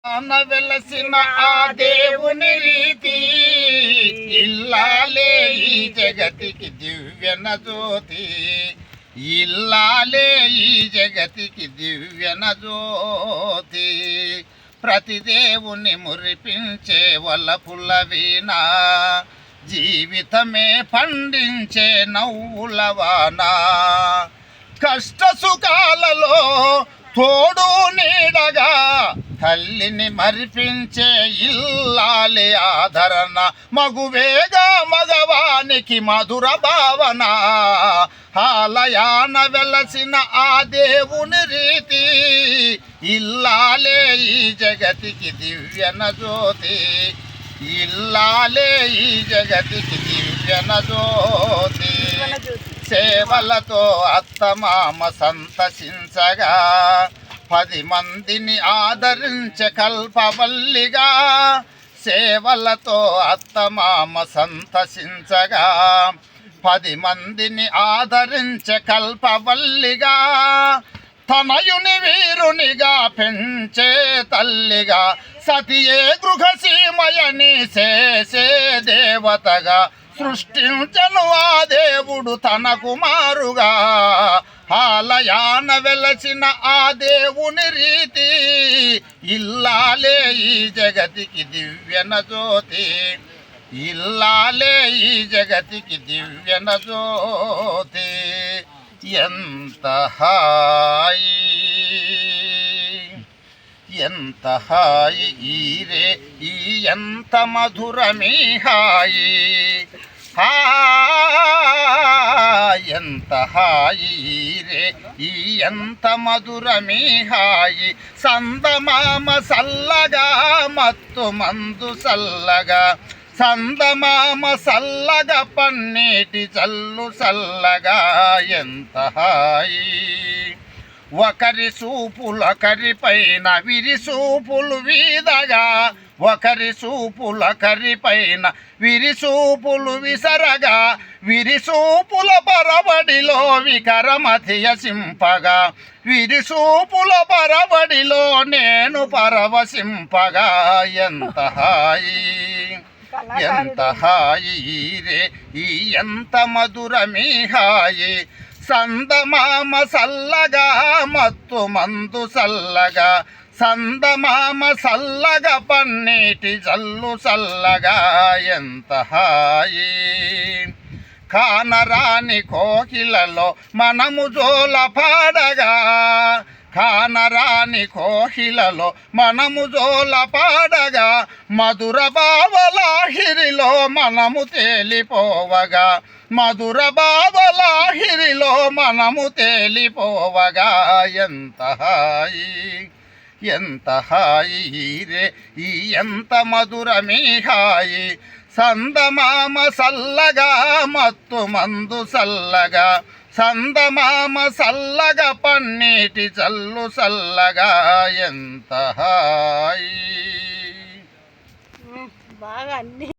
వెలసిన ఆ దేవుని రీతి ఇల్లాలే ఈ జగతికి దివ్యన జ్యోతి. ఇల్లాలే ఈ జగతికి దివ్యన జ్యోతి. ప్రతి దేవుని మురిపించే వలపుల వీణ, జీవితమే పండించే నవ్వులవాన. కష్ట సుఖాలలో తోడు నీడగా తల్లిని మరిపించే ఇల్లాలి ఆదరణ. మగువేగా మగవానికి మధుర భావన. ఆలయాన వెలసిన ఆ దేవుని రీతి ఇల్లాలే ఈ జగతికి దివ్యన జ్యోతి. ఇల్లాలే ఈ జగతికి దివ్యన జ్యోతి. సేవలతో అత్తమామ సంతసించగా 10 మందిని ఆదరించే కల్పవల్లిగా. సేవలతో అత్తమామ సంతసించగా 10 మందిని ఆదరించే కల్పవల్లిగా. తనయుని వీరునిగా పెంచే తల్లిగా, సతియే గృహసీమయని చేసే దేవతగా సృష్టించను ఆ దేవుడు తన కుమారుగా. ఆలయాన వెలసిన ఆ దేవుని రీతి ఇల్లాలే ఈ జగతికి దివ్యన జ్యోతి. ఇల్లాలే ఈ జగతికి దివ్యన జ్యోతి. ఎంత హాయి ఎంత హాయి ఈరే ఈ ఎంత మధురమీ హాయి. ఎంత హాయి ఈరే ఈ ఎంత మధురమీ హాయి. సందమామ సల్లగా మత్తు మందు సల్లగా. సందమామ సల్లగా పన్నీటి చల్లు సల్లగా. ఎంత హాయి. ఒకరి సూపులొకరి పైన విరిసూపులు వీదగా. ఒకరి సూపులొకరి పైన విరిసూపులు విసరగా. విరిసూపుల పరవడిలో వికరమతియసింపగా. విరిసూపుల పరవడిలో నేను పరవశింపగా. ఎంత హాయి ఎంత హాయి రే ఈ ఎంత మధురమీ హాయి. సందమామ సల్లగా మత్తు మందు సల్లగా. సందమామ సల్లగా పన్నీటి జల్లు సల్లగా. ఎంత హాయి. కానరాని కోకిలలో మనము జోల పాడగా. కానరాని కోకిలలో మనము జోల పాడగా. మధుర భావలాహిరిలో మనము తేలిపోవగా. మధుర భావలాహిరిలో మనము తేలిపోవగా. ఎంత హాయి ఎంత హాయి రే ఈ ఎంత మధురమీ హాయి. సందమామ సల్లగా మత్తు మందు సల్లగా. సందమామ సల్లగా పన్నీటి చల్లు సల్లగా. ఎంత హాయి. బాగా అన్ని